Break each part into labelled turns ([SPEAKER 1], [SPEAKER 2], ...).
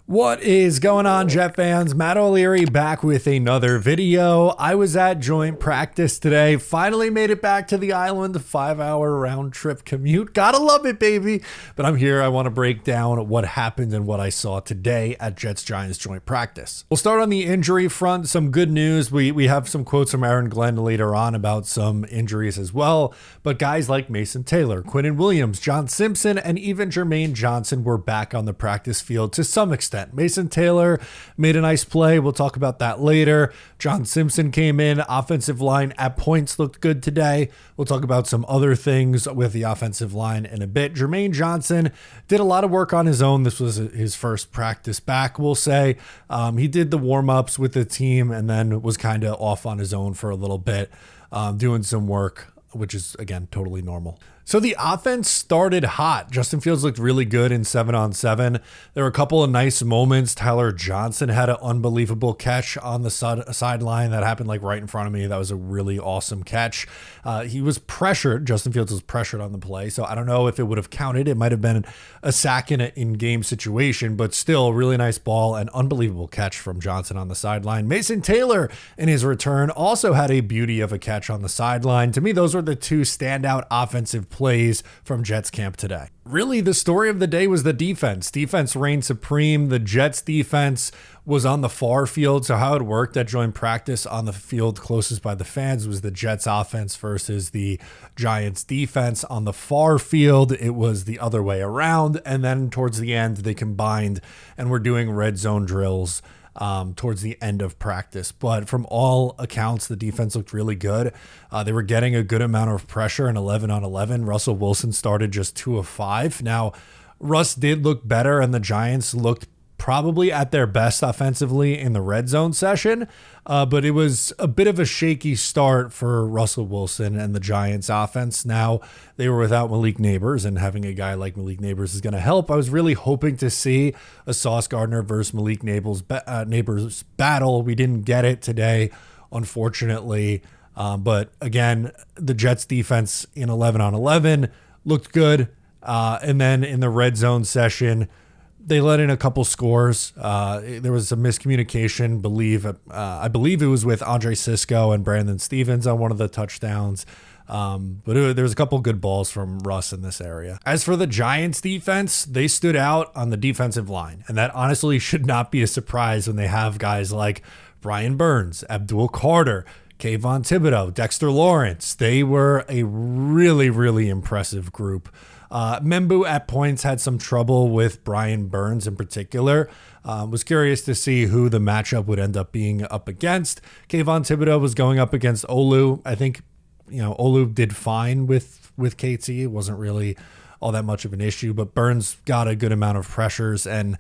[SPEAKER 1] What is going on, Jet fans? Matt O'Leary back with another video. I was at joint practice today. Finally made it back to the island. 5-hour round trip commute. Gotta love it, baby. But I'm here. I want to break down what happened and what I saw today at Jets-Giants joint practice. We'll start on the injury front. Some good news. We have some quotes from Aaron Glenn later on about some injuries as well. But guys like Mason Taylor, Quinnen Williams, John Simpson, and even Jermaine Johnson were back on the practice field to some extent. Mason Taylor made a nice play. We'll talk about that later. John Simpson came in. Offensive line at points looked good today. We'll talk about some other things with the offensive line in a bit. Jermaine Johnson did a lot of work on his own. This was his first practice back, we'll say. He did the warm-ups with the team and then was kind of off on his own for a little bit, doing some work, which is, again, totally normal. So the offense started hot. Justin Fields looked really good in 7-on-7. There were a couple of nice moments. Tyler Johnson had an unbelievable catch on the sideline that happened like right in front of me. That was a really awesome catch. He was pressured. Justin Fields was pressured on the play. So I don't know if it would have counted. It might have been a sack in an in-game situation, but still really nice ball and unbelievable catch from Johnson on the sideline. Mason Taylor in his return also had a beauty of a catch on the sideline. To me, those were the two standout offensive plays from Jets camp today. Really, the story of the day was the defense. Defense reigned supreme. The Jets defense was on the far field. So how it worked at joint practice on the field closest by the fans was the Jets offense versus the Giants defense. On the far field, it was the other way around. And then towards the end, they combined and were doing red zone drills towards the end of practice. But from all accounts, the defense looked really good. They were getting a good amount of pressure in 11-on-11. Russell Wilson started just 2 of 5. Now, Russ did look better, and the Giants looked probably at their best offensively in the red zone session, but it was a bit of a shaky start for Russell Wilson and the Giants offense. Now they were without Malik Neighbors, and having a guy like Malik Neighbors is going to help. I was really hoping to see a Sauce Gardner versus Malik Neighbors battle. We didn't get it today, unfortunately. But again, the Jets defense in 11-on-11 looked good. And then in the red zone session, they let in a couple scores. There was some miscommunication. I believe it was with Andre Sisco and Brandon Stevens on one of the touchdowns. But there was a couple good balls from Russ in this area. As for the Giants defense, they stood out on the defensive line. And that honestly should not be a surprise when they have guys like Brian Burns, Abdul Carter, Kayvon Thibodeau, Dexter Lawrence. They were a really, really impressive group. Membu at points had some trouble with Brian Burns in particular. Was curious to see who the matchup would end up being up against. Kayvon Thibodeau was going up against Olu. I think, Olu did fine with KT. It wasn't really all that much of an issue, but Burns got a good amount of pressures, and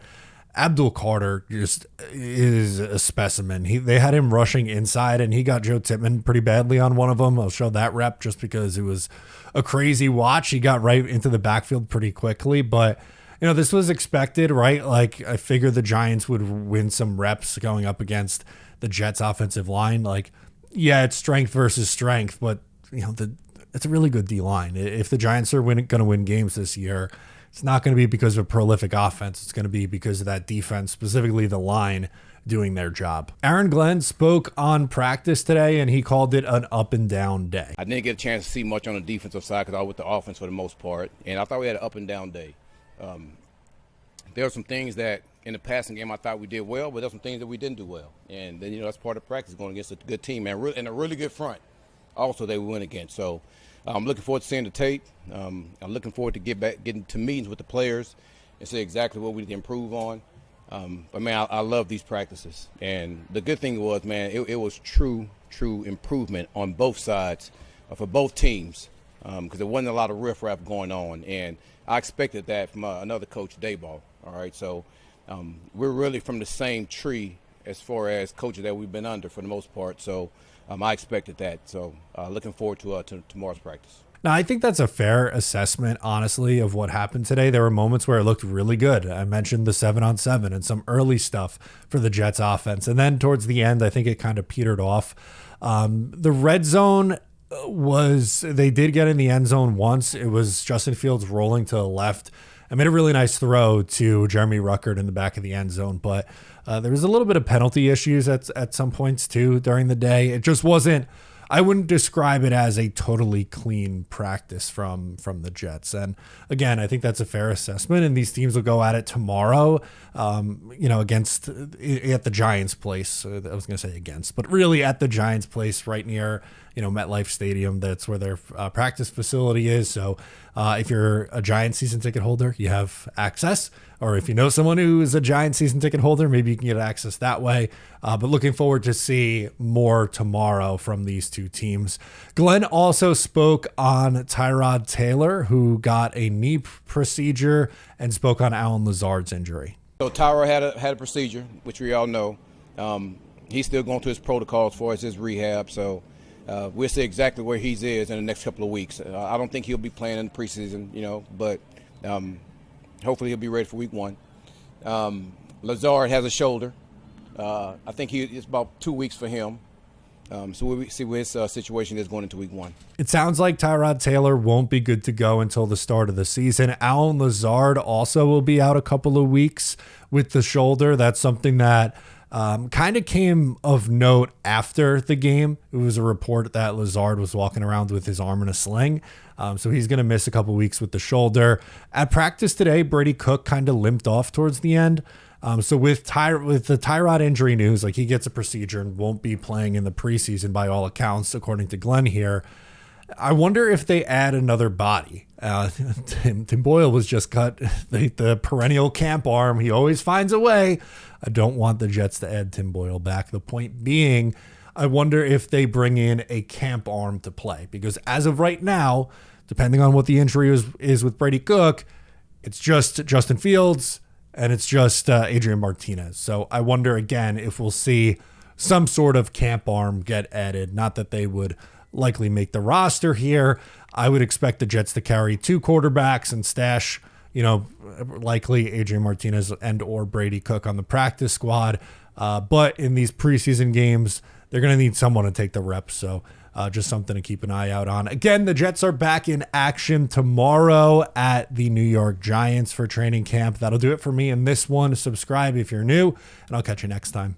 [SPEAKER 1] Abdul Carter just is a specimen. They had him rushing inside, and he got Joe Tippmann pretty badly on one of them. I'll show that rep just because it was a crazy watch. He got right into the backfield pretty quickly, but this was expected, right? Like, I figured the Giants would win some reps going up against the Jets offensive line. Like, yeah, it's strength versus strength, but it's a really good D line. If the Giants are going to win games this year, it's not going to be because of a prolific offense. It's going to be because of that defense, specifically the line, doing their job. Aaron Glenn spoke on practice today, and he called it an up and down day.
[SPEAKER 2] I didn't get a chance to see much on the defensive side because I was with the offense for the most part, and I thought we had an up and down day. There were some things that in the passing game I thought we did well, but there were some things that we didn't do well. And then, that's part of practice, going against a good team and a really good front also they went against. So I'm looking forward to seeing the tape. I'm looking forward to getting to meetings with the players and see exactly what we need to improve on. But, man, I love these practices. And the good thing was, man, it was true improvement on both sides for both teams because there wasn't a lot of riffraff going on. And I expected that from another coach, Dayball. All right, so we're really from the same tree as far as coaches that we've been under for the most part. So I expected that. So looking forward to tomorrow's practice.
[SPEAKER 1] Now, I think that's a fair assessment, honestly, of what happened today. There were moments where it looked really good. I mentioned the 7-on-7 and some early stuff for the Jets offense. And then towards the end, I think it kind of petered off. The red zone they did get in the end zone once. It was Justin Fields rolling to the left I made a really nice throw to Jeremy Ruckert in the back of the end zone, but there was a little bit of penalty issues at some points too during the day. It just wasn't, I wouldn't describe it as a totally clean practice from the Jets. And again, I think that's a fair assessment. And these teams will go at it tomorrow, against at the Giants' place. I was going to say against, but really at the Giants' place right near, MetLife Stadium. That's where their practice facility is. So if you're a Giants season ticket holder, you have access. Or if you know someone who is a Giants season ticket holder, maybe you can get access that way. But looking forward to see more tomorrow from these two teams. Glenn also spoke on Tyrod Taylor, who got a knee procedure, and spoke on Alan Lazard's injury.
[SPEAKER 2] So Tyrod had a procedure, which we all know. He's still going through his protocols as far as his rehab. So we'll see exactly where he is in the next couple of weeks. I don't think he'll be playing in the preseason, but hopefully he'll be ready for week 1. Lazard has a shoulder. I think it's about 2 weeks for him. So we'll see where his situation is going into week 1.
[SPEAKER 1] It sounds like Tyrod Taylor won't be good to go until the start of the season. Alan Lazard also will be out a couple of weeks with the shoulder. That's something that kind of came of note after the game. It was a report that Lazard was walking around with his arm in a sling. So he's going to miss a couple weeks with the shoulder. At practice today, Brady Cook kind of limped off towards the end. So with the Tyrod injury news, like he gets a procedure and won't be playing in the preseason by all accounts, according to Glenn here. I wonder if they add another body. Tim Boyle was just cut, the perennial camp arm. He always finds a way. I don't want the Jets to add Tim Boyle back. The point being, I wonder if they bring in a camp arm to play, because as of right now, depending on what the injury is with Brady Cook, it's just Justin Fields and it's just Adrian Martinez. So I wonder again if we'll see some sort of camp arm get added. Not that they would likely make the roster here. I would expect the Jets to carry 2 quarterbacks and stash, likely Adrian Martinez and or Brady Cook on the practice squad. But in these preseason games, they're going to need someone to take the reps. So just something to keep an eye out on. Again, the Jets are back in action tomorrow at the New York Giants for training camp. That'll do it for me in this one. Subscribe if you're new, and I'll catch you next time.